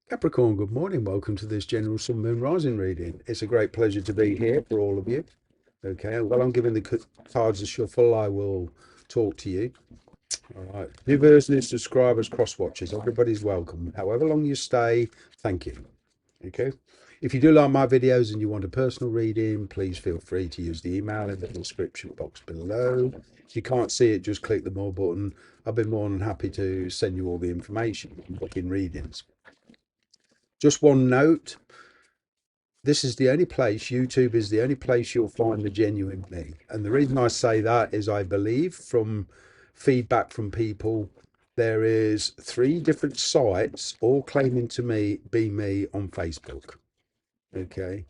Capricorn, good morning. Welcome to this general sun, moon, rising reading. It's a great pleasure to be here for all of you. Okay, while I'm giving the cards a shuffle, I will talk to you. All right. New version is described as cross watchers. Everybody's welcome. However long you stay, thank you. Okay. If you do like my videos and you want a personal reading, please feel free to use the email in the description box below. If you can't see it, just click the more button. I'll be more than happy to send you all the information and book in readings. Just one note, this is the only place, YouTube is the only place you'll find the genuine me. And the reason I say that is I believe from feedback from people, there is 3 different sites all claiming to be me on Facebook. Okay.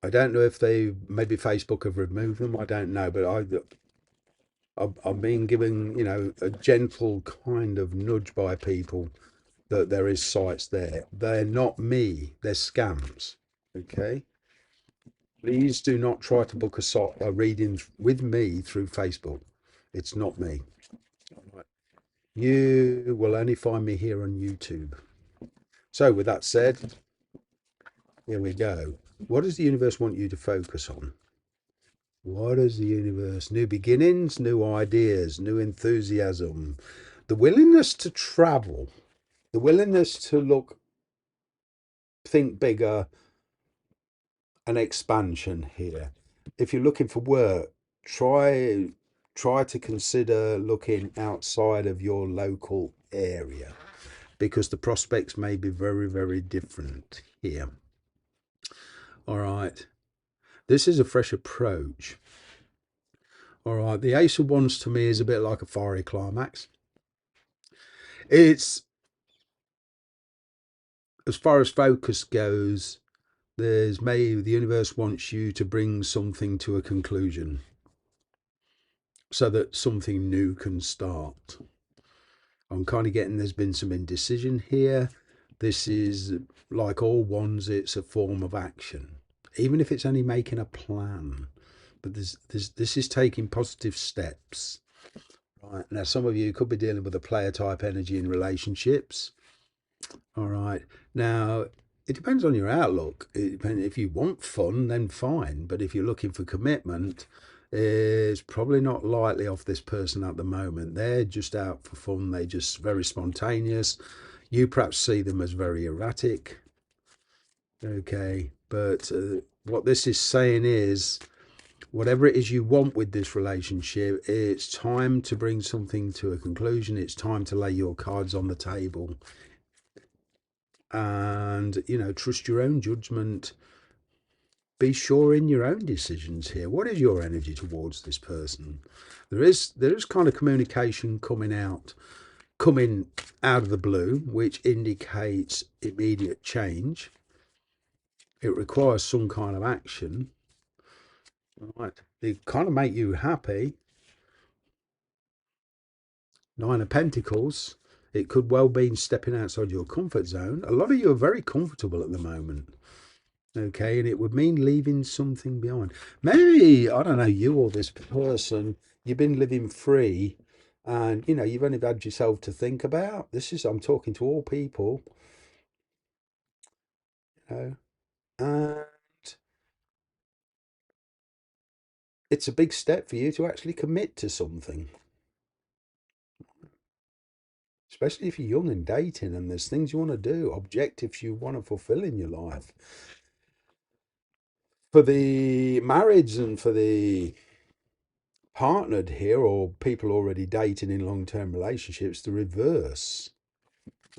I don't know if maybe Facebook have removed them. I don't know, but I've been given, a gentle kind of nudge by people that there is sites there. They're not me. They're scams. Okay. Please do not try to book a reading with me through Facebook. It's not me. You will only find me here on YouTube. So with that said, here we go. What does the universe want you to focus on? What is the universe? New beginnings, new ideas, new enthusiasm, the willingness to travel, the willingness to think bigger, an expansion here. If you're looking for work, try to consider looking outside of your local area because the prospects may be very, very different here. All right. This is a fresh approach. All right. The Ace of Wands to me is a bit like a fiery climax. It's, as far as focus goes, the universe wants you to bring something to a conclusion so that something new can start. I'm kind of getting there's been some indecision here. This is like all wands, it's a form of action, even if it's only making a plan. But this is taking positive steps. Right now, some of you could be dealing with a player type energy in relationships. All right. Now, it depends on your outlook. It depends, if you want fun, then fine. But if you're looking for commitment, it's probably not likely off this person at the moment. They're just out for fun. They're just very spontaneous. You perhaps see them as very erratic. Okay. But what this is saying is, whatever it is you want with this relationship, it's time to bring something to a conclusion. It's time to lay your cards on the table and trust your own judgment. Be sure in your own decisions here. What is your energy towards this person? There is kind of communication coming out of the blue, which indicates immediate change. It requires some kind of action. Right. It kind of make you happy. 9 of Pentacles. It could well be stepping outside your comfort zone. A lot of you are very comfortable at the moment. Okay, and it would mean leaving something behind. Maybe, I don't know, you or this person, you've been living free and you've only had yourself to think about. I'm talking to all people, you know, and it's a big step for you to actually commit to something, especially if you're young and dating and there's things you want to do, objectives you want to fulfill in your life. For the marriage and for the partnered here or people already dating in long-term relationships, the reverse.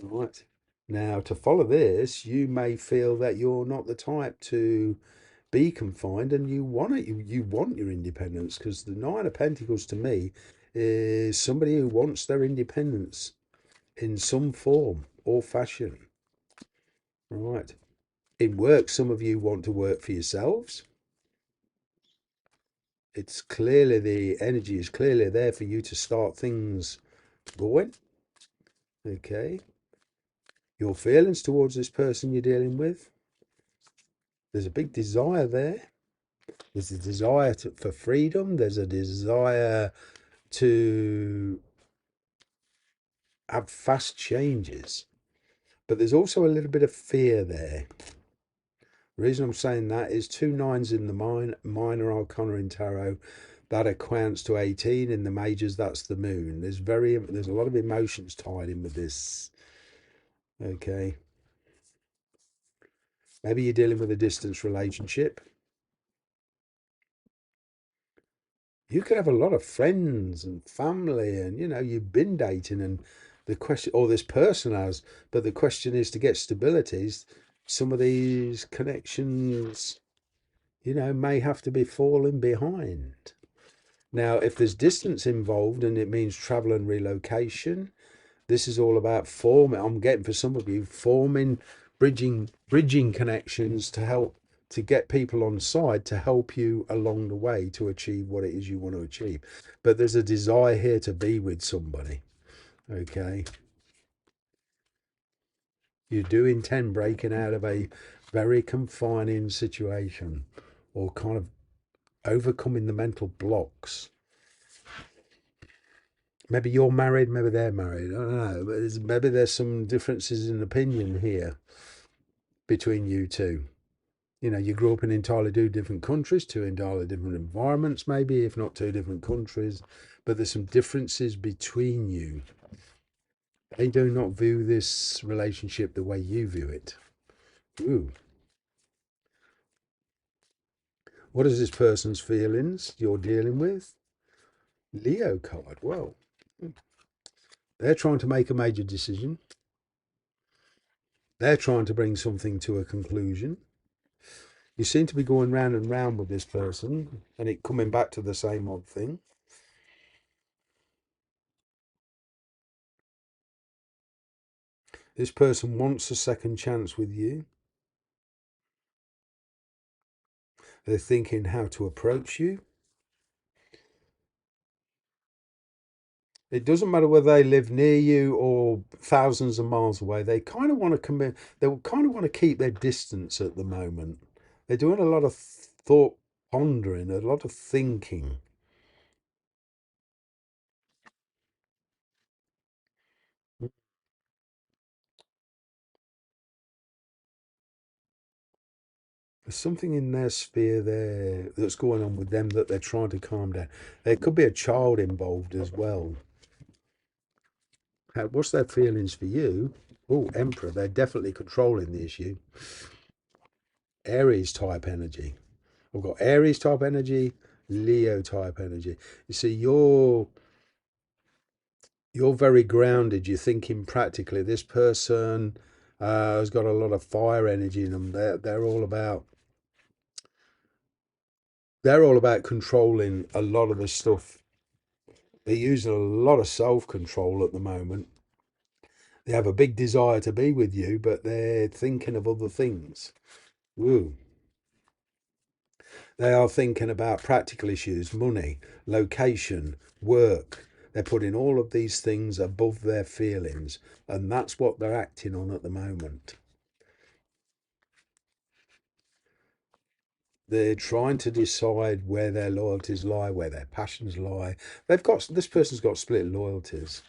Right. Now, to follow this, you may feel that you're not the type to be confined and you want it. You want your independence because the 9 of Pentacles to me is somebody who wants their independence in some form or fashion. Right. In work, some of you want to work for yourselves. It's clearly the energy is clearly there for you to start things going. Okay. Your feelings towards this person you're dealing with. There's a big desire there. There's a desire for freedom. There's a desire to have fast changes. But there's also a little bit of fear there. The reason I'm saying that is 2 9s in the minor arcana in tarot. That equates to 18 in the majors. That's the moon. There's a lot of emotions tied in with this. Okay. Maybe you're dealing with a distance relationship. You could have a lot of friends and family, and you've been dating, and the question, or this person has, but the question is to get stabilities. Some of these connections, may have to be falling behind. Now, if there's distance involved and it means travel and relocation, this is all about forming. I'm getting for some of you forming, bridging connections to help to get people on side to help you along the way to achieve what it is you want to achieve. But there's a desire here to be with somebody. Okay, you do intend breaking out of a very confining situation, or kind of overcoming the mental blocks. Maybe you're married, maybe they're married. I don't know. But maybe there's some differences in opinion here between you two. You grew up in entirely two different countries, two entirely different environments, maybe, if not two different countries. But there's some differences between you. They do not view this relationship the way you view it. Ooh. What is this person's feelings you're dealing with? Leo card. Well, they're trying to make a major decision. They're trying to bring something to a conclusion. You seem to be going round and round with this person and it coming back to the same odd thing. This person wants a second chance with you. They're thinking how to approach you. It doesn't matter whether they live near you or thousands of miles away. They kind of want to commit. They kind of want to keep their distance at the moment. They're doing a lot of thought pondering, a lot of thinking. There's something in their sphere there that's going on with them that they're trying to calm down. There could be a child involved as well. What's their feelings for you? Oh, Emperor, they're definitely controlling the issue. Aries type energy. I've got Aries type energy, Leo type energy. You see, you're very grounded. You're thinking practically. This person has got a lot of fire energy in them. They're all about controlling a lot of the stuff. They're using a lot of self control at the moment. They have a big desire to be with you, but they're thinking of other things. Woo. They are thinking about practical issues, money, location, work. They're putting all of these things above their feelings, and that's what they're acting on at the moment. They're trying to decide where their loyalties lie, where their passions lie. This person's got split loyalties.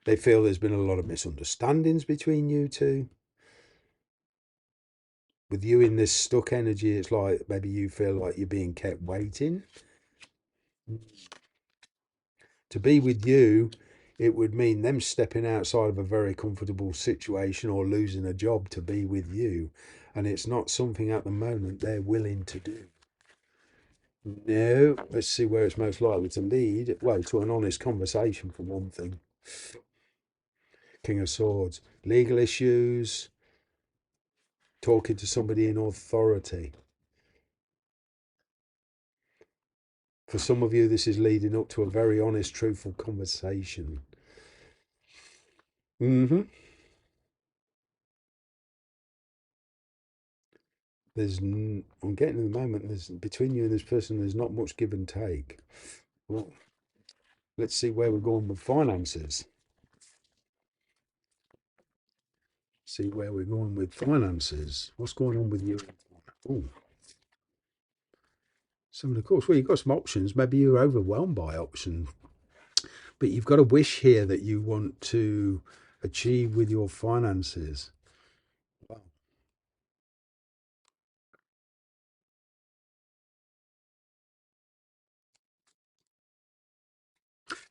They feel there's been a lot of misunderstandings between you two. With you in this stuck energy, it's like maybe you feel like you're being kept waiting. To be with you, it would mean them stepping outside of a very comfortable situation or losing a job to be with you. And it's not something at the moment they're willing to do. No, let's see where it's most likely to lead. Well, to an honest conversation, for one thing. King of Swords. Legal issues, talking to somebody in authority. For some of you, this is leading up to a very honest, truthful conversation. Mm-hmm. I'm getting in the moment, there's between you and this person, there's not much give and take. Well, let's see where we're going with finances. See where we're going with finances. What's going on with you? Oh, some of the course. Well, you've got some options. Maybe you're overwhelmed by options, but you've got a wish here that you want to achieve with your finances. Wow.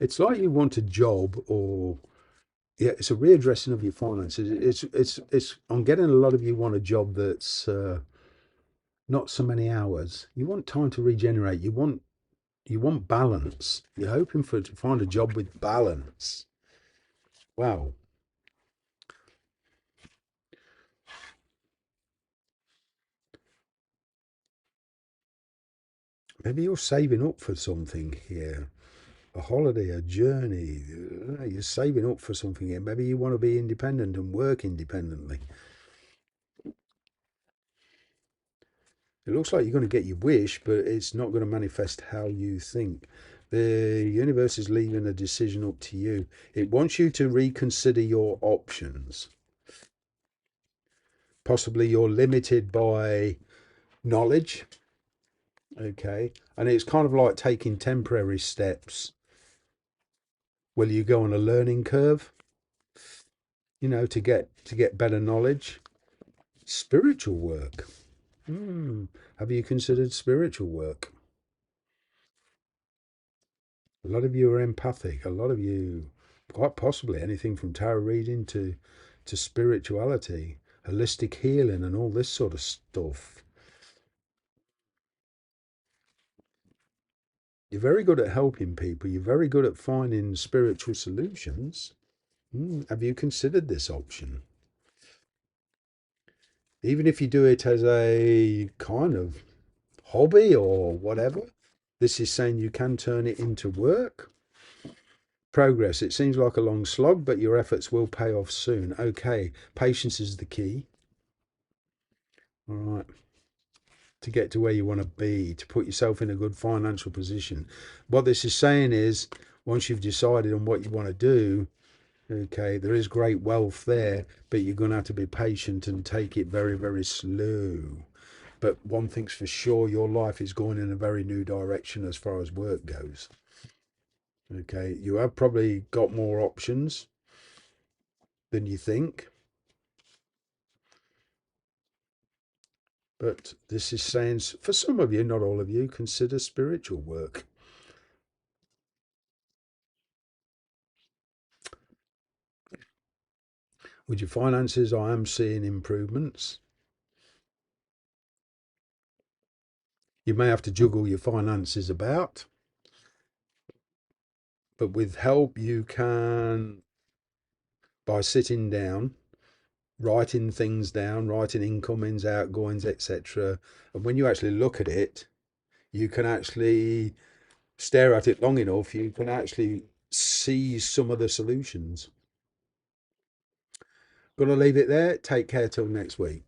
It's like you want a job, or yeah, it's a readdressing of your finances. It's. I'm getting a lot of you want a job that's not so many hours. You want time to regenerate. You want balance. You're hoping for to find a job with balance. Wow. Maybe you're saving up for something here. A holiday, a journey. You're saving up for something here. Maybe you want to be independent and work independently. It looks like you're going to get your wish, but it's not going to manifest how you think. The universe is leaving a decision up to you. It wants you to reconsider your options. Possibly you're limited by knowledge, okay? And it's kind of like taking temporary steps. Will you go on a learning curve, to get better knowledge? Spiritual work. Have you considered spiritual work? A lot of you are empathic. A lot of you, quite possibly, anything from tarot reading to spirituality, holistic healing, and all this sort of stuff. You're very good at helping people. You're very good at finding spiritual solutions. Have you considered this option? Even if you do it as a kind of hobby or whatever, this is saying you can turn it into work. Progress. It seems like a long slog, but your efforts will pay off soon. Okay, patience is the key. All right. To get to where you want to be, to put yourself in a good financial position. What this is saying is, once you've decided on what you want to do, okay, there is great wealth there, but you're going to have to be patient and take it very, very slow. But one thing's for sure, your life is going in a very new direction as far as work goes. Okay, you have probably got more options than you think, but this is saying for some of you, not all of you, consider spiritual work. With your finances, I am seeing improvements. You may have to juggle your finances about, but with help, you can, by sitting down, writing things down, writing incomings, outgoings, etc. And when you actually look at it, you can actually stare at it long enough, you can actually see some of the solutions. Gonna leave it there. Take care till next week.